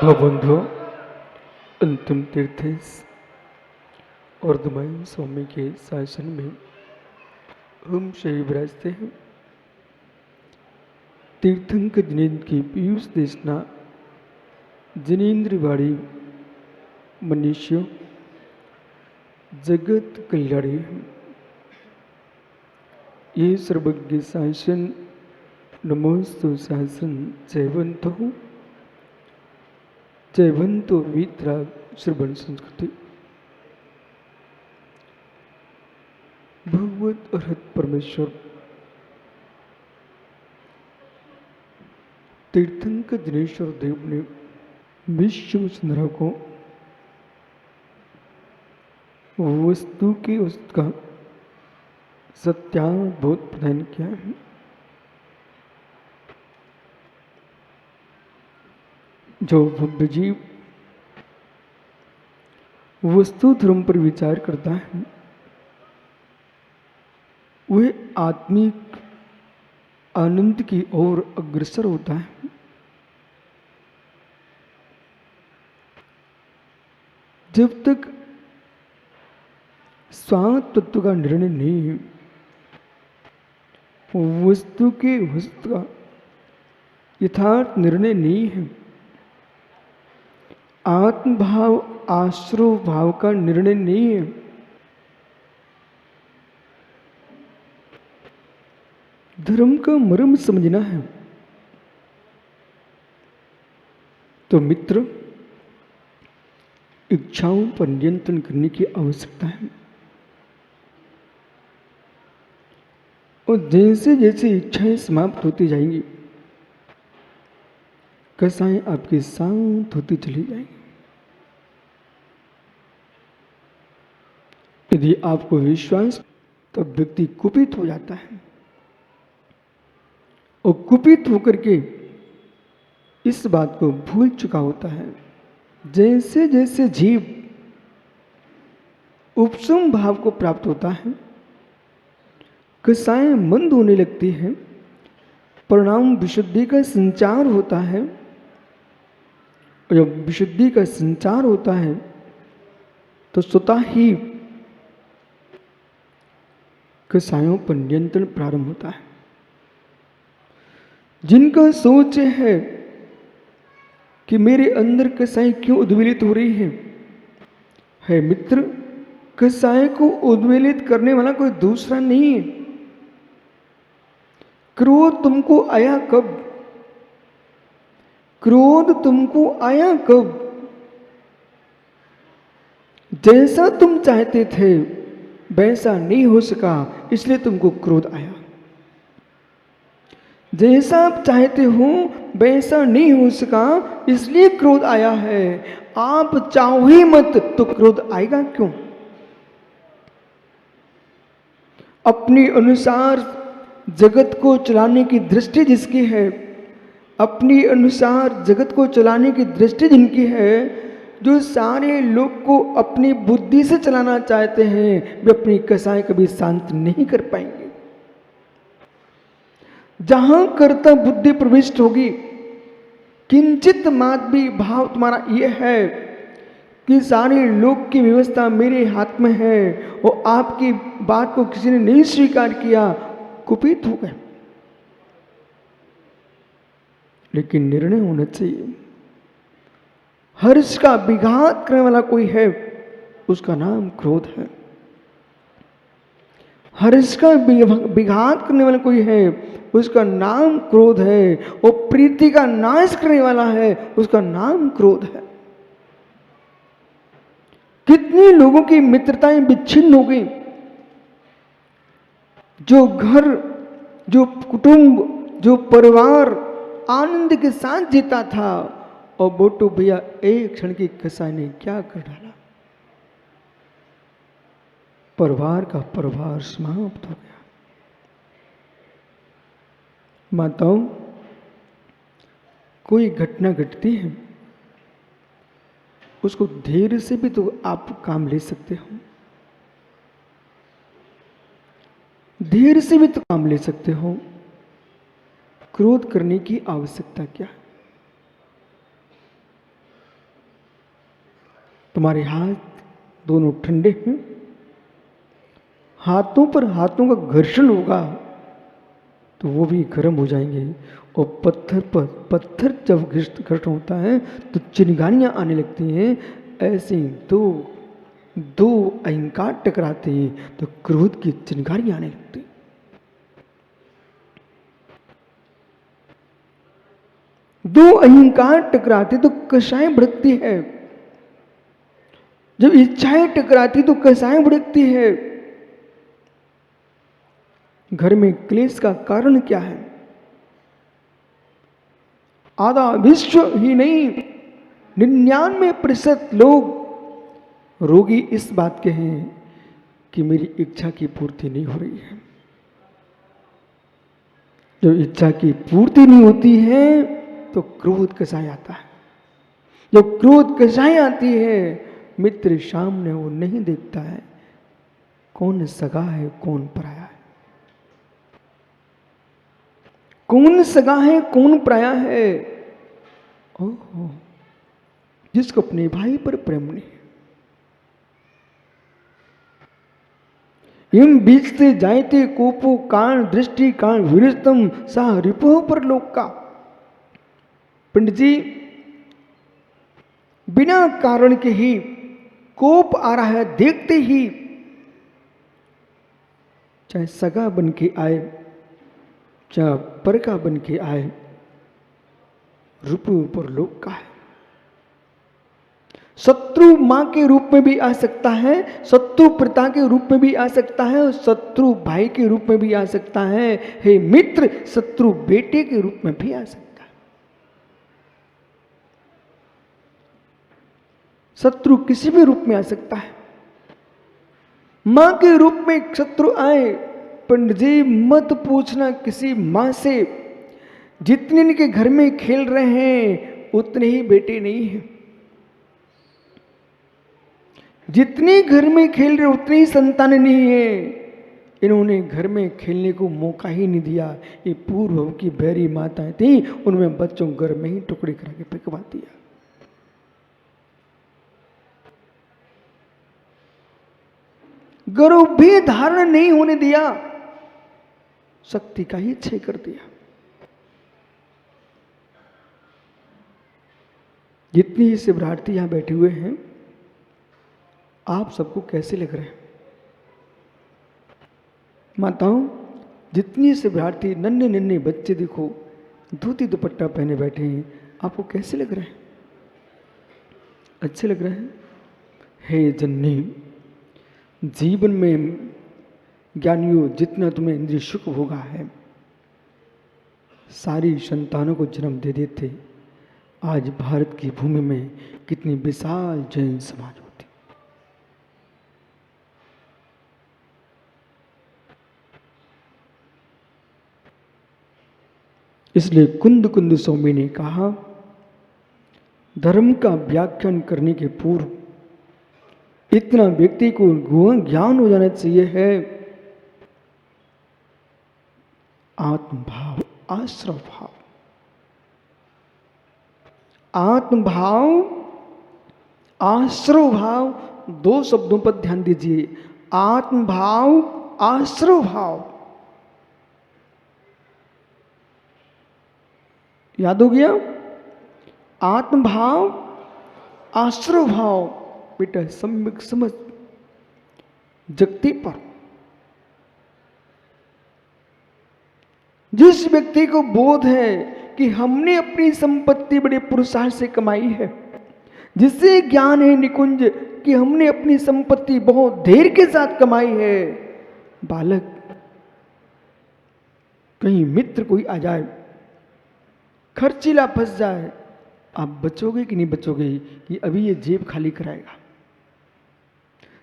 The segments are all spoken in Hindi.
तो बंधु अंतिम तीर्थ और दुमाइन स्वामी के शासन में हम शही विराजते हैं। तीर्थंक जिनेन्द्र की पीयूष देशना जिनेन्द्रवाड़ी मनुष्य जगत कल्याणी ये सर्वज्ञ शासन नमोस्तु शासन जयवंतो वीतराग श्रवण संस्कृति भगवत अर्हत परमेश्वर तीर्थंकर दिनेश्वर देव ने विश्व सुंदरा को वस्तु की उसका सत्यानुभूत प्रदान किया है। जो बुद्ध जीव वस्तु धर्म पर विचार करता है वह आत्मिक आनंद की ओर अग्रसर होता है। जब तक स्वार्थ तत्व का निर्णय नहीं है, वस्तु के वस्तु का यथार्थ निर्णय नहीं है, आत्मभाव आश्रव भाव का निर्णय नहीं है, धर्म का मर्म समझना है, तो मित्र इच्छाओं पर नियंत्रण करने की आवश्यकता है। और जैसे जैसे इच्छाएं समाप्त होती जाएंगी कसाएं आपकी शांत होती चली जाएंगी। यदि आपको विश्वास तो व्यक्ति कुपित हो जाता है और कुपित होकर के इस बात को भूल चुका होता है। जैसे जैसे जीव उपशम भाव को प्राप्त होता है कसाएं मंद होने लगती है, परिणाम विशुद्धि का संचार होता है। और जब विशुद्धि का संचार होता है तो स्वतः ही कसायों पर नियंत्रण प्रारंभ होता है। जिनका सोच है कि मेरे अंदर कसाई क्यों उद्वेलित हो रही है मित्र, कसाय को उद्वेलित करने वाला कोई दूसरा नहीं है। क्रोध तुमको आया कब? क्रोध तुमको आया कब? जैसा तुम चाहते थे वैसा नहीं हो सका इसलिए तुमको क्रोध आया। जैसा आप चाहते हो वैसा नहीं हो सका इसलिए क्रोध आया है। आप चाहो ही मत तो क्रोध आएगा क्यों? अपने अनुसार जगत को चलाने की दृष्टि जिसकी है, अपनी अनुसार जगत को चलाने की दृष्टि जिनकी है, जो सारे लोग को अपनी बुद्धि से चलाना चाहते हैं वे अपनी कसाई कभी शांत नहीं कर पाएंगे। जहां कर्ता बुद्धि प्रविष्ट होगी, किंचित मात भी भाव तुम्हारा यह है कि सारे लोक की व्यवस्था मेरे हाथ में है और आपकी बात को किसी ने नहीं स्वीकार किया, कुपित हो गए। लेकिन निर्णय होना चाहिए। हर्ष का विघात करने वाला कोई है उसका नाम क्रोध है। हर्ष का विघात करने वाला कोई है उसका नाम क्रोध है। और प्रीति का नाश करने वाला है उसका नाम क्रोध है। कितने लोगों की मित्रताएं विच्छिन्न हो गई। जो घर, जो कुटुंब, जो परिवार आनंद के साथ जीता था और बोटो भैया एक क्षण की कसाई ने क्या कर डाला। परिवार का परिवार समाप्त हो गया। माताओं, कोई घटना घटती है उसको धैर्य से भी तो आप काम ले सकते हो, धैर्य से भी तो काम ले सकते हो। क्रोध करने की आवश्यकता क्या है? तुम्हारे हाथ दोनों ठंडे हैं, हाथों पर हाथों का घर्षण होगा तो वो भी गर्म हो जाएंगे, और पत्थर पर पत्थर जब घर्षण होता है तो चिंगारियां आने लगती हैं। ऐसे दो दो अहंकार टकराते हैं तो क्रोध की चिंगारियां आने लगती हैं। दो अहंकार टकराते तो कषाय भड़कती है, जब इच्छाएं टकराती तो कषाय भड़कती है। घर में क्लेश का कारण क्या है? आधा विश्व ही नहीं, 99% लोग रोगी इस बात के हैं कि मेरी इच्छा की पूर्ति नहीं हो रही है। जब इच्छा की पूर्ति नहीं होती है तो क्रोध कसाय आता है। जब क्रोध कसाय आती है, मित्र सामने वो नहीं देखता है कौन सगा है कौन पराया है, कौन सगा है कौन पराया है। ओहो, जिसको अपने भाई पर प्रेम नहीं, इम बीजते जायते कोपो कान दृष्टि कान विरस्तम सा रिपो पर लोक का। पंडित जी, बिना कारण के ही कोप आ रहा है, देखते ही, चाहे सगा बन के आए चाहे पर का बन के आए, रूप ऊपर लोक का है। शत्रु मां के रूप में भी आ सकता है, शत्रु पिता के रूप में भी आ सकता है, और शत्रु भाई के रूप में भी आ सकता है। हे मित्र, शत्रु बेटे के रूप में भी आ सकता है। शत्रु किसी भी रूप में आ सकता है। मां के रूप में शत्रु आए, पंडित जी मत पूछना किसी मां से, जितने इनके घर में खेल रहे हैं उतने ही बेटे नहीं हैं। जितने घर में खेल रहे उतनी ही संतान नहीं है। इन्होंने घर में खेलने को मौका ही नहीं दिया। ये पूर्व की बैरी माताएं थी, उनमें बच्चों घर में ही टुकड़े करा के फेंकवा दिया। गर्भ भी धारण नहीं होने दिया, शक्ति का ही क्षय कर दिया। जितनी शिवरार्थी यहां बैठे हुए हैं, आप सबको कैसे लग रहे हैं? माताओं, जितनी शिवरार्थी नन्हे नन्हे बच्चे देखो धोती दुपट्टा पहने बैठे हैं, आपको कैसे लग रहे हैं? अच्छे लग रहे हैं? हे जननी, जीवन में ज्ञानियों जितना तुम्हें इंद्रिय सुख भोगा है, सारी संतानों को जन्म दे देते, आज भारत की भूमि में कितनी विशाल जैन समाज होती। इसलिए कुंद कुंद स्वामी ने कहा, धर्म का व्याख्यान करने के पूर्व इतना व्यक्ति को ज्ञान हो जाना चाहिए है, आत्मभाव आश्रव भाव। आत्मभाव आश्रव भाव, दो शब्दों पर ध्यान दीजिए। आत्मभाव आश्रव भाव, याद हो गया? आत्मभाव आश्रव भाव, बेटा सम्यक समझ जगती पर। जिस व्यक्ति को बोध है कि हमने अपनी संपत्ति बड़े पुरुषार्थ से कमाई है, जिससे ज्ञान है निकुंज कि हमने अपनी संपत्ति बहुत देर के साथ कमाई है, बालक कहीं मित्र कोई आ जाए, खर्चीला फंस जाए, आप बचोगे कि नहीं बचोगे? कि अभी ये जेब खाली कराएगा।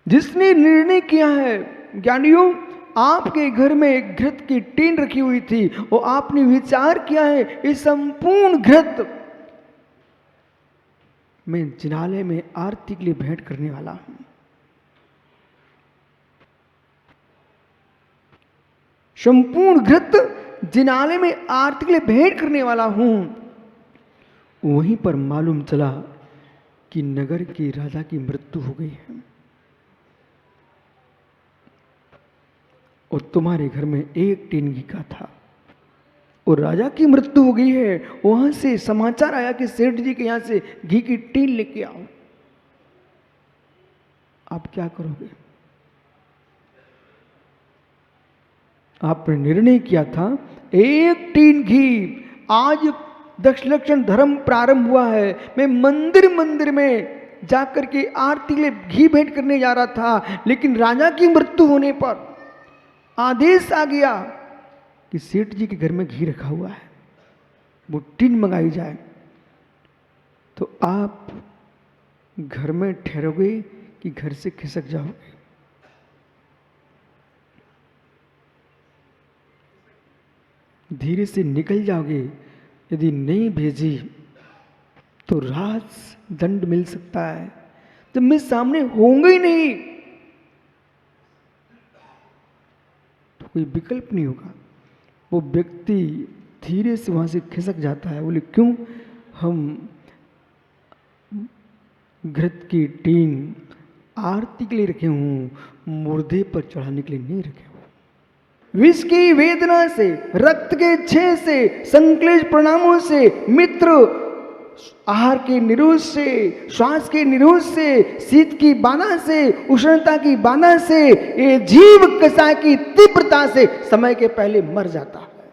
जिसने निर्णय किया है, ज्ञानियों, आपके घर में एक घृत की टीन रखी हुई थी और आपने विचार किया है इस संपूर्ण घृत मैं जिनालय में आरती के लिए भेंट करने वाला हूं। संपूर्ण घृत जिनालय में आरती के लिए भेंट करने वाला हूं। वहीं पर मालूम चला कि नगर के राजा की मृत्यु हो गई है और तुम्हारे घर में एक टीन घी का था और राजा की मृत्यु हो गई है। वहां से समाचार आया कि सेठ जी के यहां से घी की टीन लेके आओ। आप क्या करोगे? आपने निर्णय किया था एक टीन घी। आज दशलक्षण धर्म प्रारंभ हुआ है। मैं मंदिर मंदिर में जाकर के आरती के लिए घी भेंट करने जा रहा था, लेकिन राजा की मृत्यु होने पर आदेश आ गया कि सेठ जी के घर में घी रखा हुआ है, वो टीन मंगाई जाए। तो आप घर में ठहरोगे कि घर से खिसक जाओगे? धीरे से निकल जाओगे। यदि नहीं भेजी तो राज दंड मिल सकता है। जब मैं सामने होंगे ही नहीं तो कोई विकल्प नहीं होगा। वो व्यक्ति धीरे से वहां से खिसक जाता है। बोले क्यों? हम घृत की टीन आरती के लिए रखे हूं, मुर्दे पर चढ़ाने के लिए नहीं रखे हूं। विष की वेदना से, रक्त के क्षय से, संक्लेश परिणामों से, मित्र आहार के निरोध से, श्वास के निरोध से, शीत की बाधा से, उष्णता की बाधा से, ये जीव कषाय की तीव्रता से समय के पहले मर जाता है।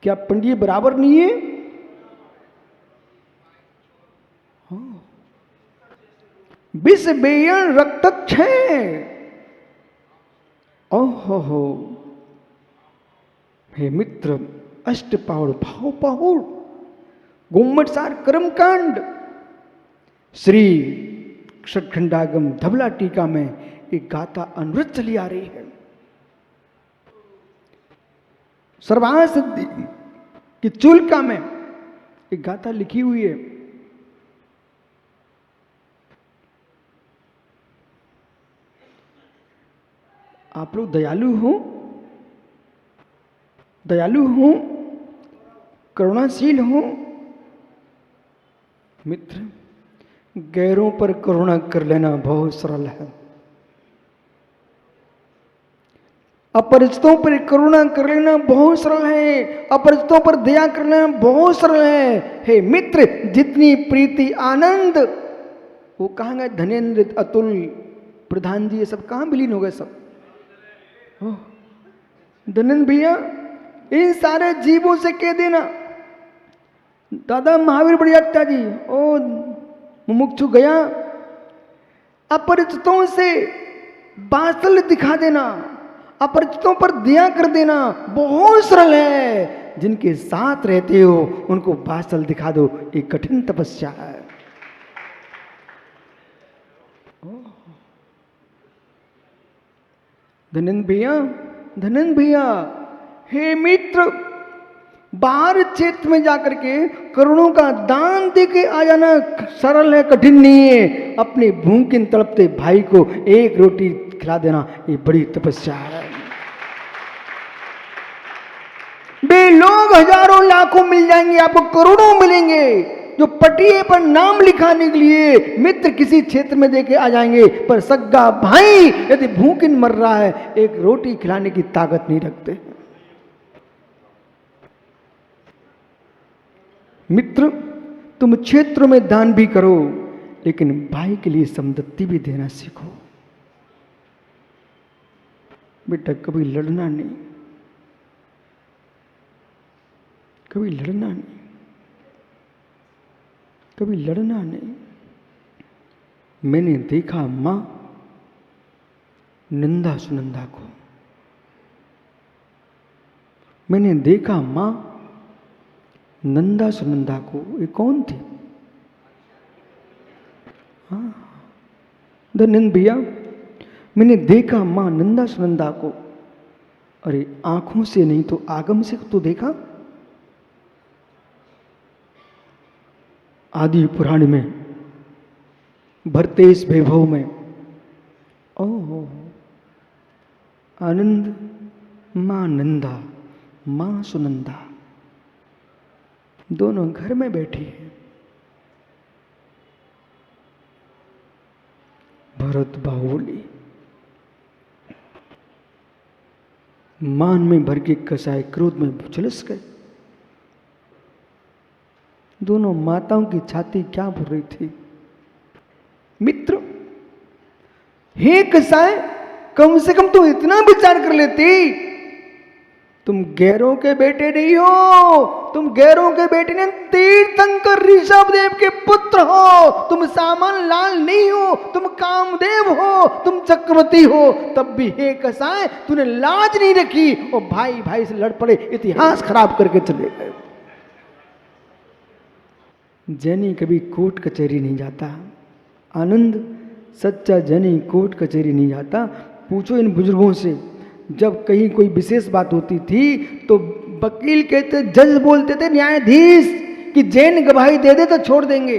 क्या पंडित बराबर नहीं है? विष बेयन रक्तक्षय। ओहो, हे मित्र, अष्ट पहुड़ भाव पहुड़, गुम्मटसार कर्मकांड, श्री षटखंडागम धबला टीका में एक गाथा अनुवृत चली आ रही है। सर्वांग सिद्धि की चुलका में एक गाथा लिखी हुई है। आप लोग दयालु हो, दयालु हो, करुणाशील हो। मित्र, गैरों पर करुणा कर लेना बहुत सरल है। अपरिचितों पर करुणा कर लेना बहुत सरल है। अपरिचितों पर दया कर लेना बहुत सरल है। हे मित्र, जितनी प्रीति आनंद, वो कहाँ गए? धनेन्द्र, अतुल, प्रधान जी, ये सब कहाँ विलीन हो गए? सब धनेन्द्र भैया, इन सारे जीवों से कह देना, दादा महावीर बड़ियात्या जी, ओ मुमुक्षु गया, अपरिचितों से बात्सल्य दिखा देना, अपरिचितों पर दया कर देना बहुत सरल है। जिनके साथ रहते हो उनको बात्सल्य दिखा दो, एक कठिन तपस्या है। धनेन्द्र भैया, धनेन्द्र भैया, हे मित्र, बाहर क्षेत्र में जाकर के करोड़ों का दान दे के आ जाना सरल है, कठिन नहीं है। अपने भूखे तड़पते भाई को एक रोटी खिला देना, ये बड़ी तपस्या है। बे लोग हजारों लाखों मिल जाएंगे, आपको करोड़ों मिलेंगे, जो पटिए पर नाम लिखाने के लिए मित्र किसी क्षेत्र में देके आ जाएंगे, पर सग्गा भाई यदि भूखिन मर रहा है, एक रोटी खिलाने की ताकत नहीं रखते। मित्र, तुम क्षेत्रों में दान भी करो, लेकिन भाई के लिए समदत्ति भी देना सीखो। बेटा, कभी लड़ना नहीं, कभी लड़ना नहीं, कभी लड़ना नहीं। मैंने देखा मां नंदा सुनंदा को, मैंने देखा मां नंदा सुनंदा को। ये कौन थी? हाँ, धनेन्द्र भैया, मैंने देखा मां नंदा सुनंदा को। अरे आंखों से नहीं तो आगम से तो देखा। आदि पुराण में, भरतेश वैभव में, ओहो, आनंद मां नंदा, मां सुनंदा, दोनों घर में बैठी है। भरत बाहुली मान में भर के कसाए क्रोध में झुलस गए। दोनों माताओं की छाती क्या भर रही थी। मित्र, हे कसाए, कम से कम तुम इतना विचार कर लेती, तुम गैरों के बेटे नहीं हो, तुम गैरों के बेटे नहीं, तीर्थंकर ऋषभदेव के पुत्र हो, तुम सामान लाल नहीं हो, तुम कामदेव हो, तुम चक्रवर्ती हो, तब भी हे कसाए तूने लाज नहीं रखी और भाई भाई से लड़ पड़े, इतिहास खराब करके चले गए। जैनी कभी कोर्ट कचहरी नहीं जाता। आनंद, सच्चा जैनी कोर्ट कचहरी नहीं जाता। पूछो इन बुजुर्गों से, जब कहीं कोई विशेष बात होती थी तो वकील कहते, जज बोलते थे न्यायाधीश कि जैन गवाही दे दे तो छोड़ देंगे।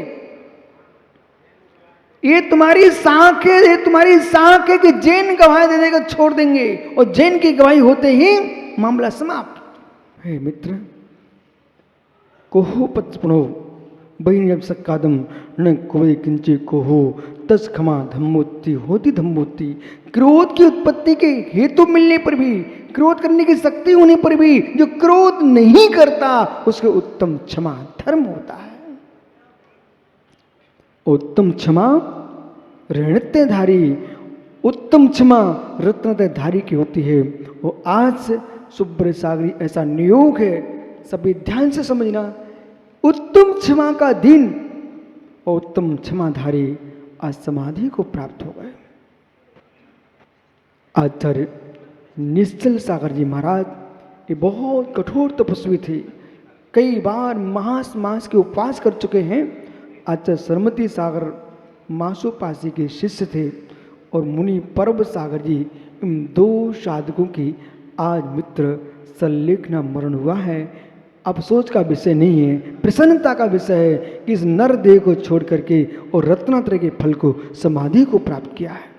ये तुम्हारी साख है, ये तुम्हारी साख है कि जैन गवाही दे देगा छोड़ देंगे, और जैन की गवाही होते ही मामला समाप्त। हे मित्र, कोहो पचपणो बहिनी जब सक्कादम न कोई किंचे कोहो तस क्षमा धम्मोत्ति होती धम्मोत्ति। क्रोध की उत्पत्ति के हेतु मिलने पर भी, क्रोध करने की शक्ति होने पर भी जो क्रोध नहीं करता उसके उत्तम क्षमा धर्म होता है। उत्तम क्षमा ऋणत्यधारी, उत्तम क्षमा रत्नत्यधारी की होती है। और आज सुब्र सागरी ऐसा नियोग है, सभी ध्यान से समझना। उत्तम क्षमा का दिन और उत्तम क्षमाधारी आज समाधि को प्राप्त हो गए। आचार्य निश्चल सागर जी महाराज ये बहुत कठोर तपस्वी थे, कई बार मास के उपवास कर चुके हैं। आचार्य सरमती सागर मासोपासी के शिष्य थे और मुनि पर्व सागर जी, इन दो साधकों की आज मित्र सल्लेखना मरण हुआ है। अफसोस का विषय नहीं है, प्रसन्नता का विषय है कि इस नर देह को छोड़ करके और रत्नात्रय के फल को समाधि को प्राप्त किया है।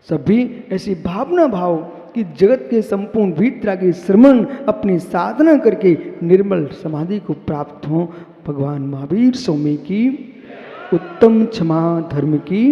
सभी ऐसी भावना भाव कि जगत के संपूर्ण वीतरागी श्रमण अपनी साधना करके निर्मल समाधि को प्राप्त हो। भगवान महावीर स्वामी की उत्तम क्षमा धर्म की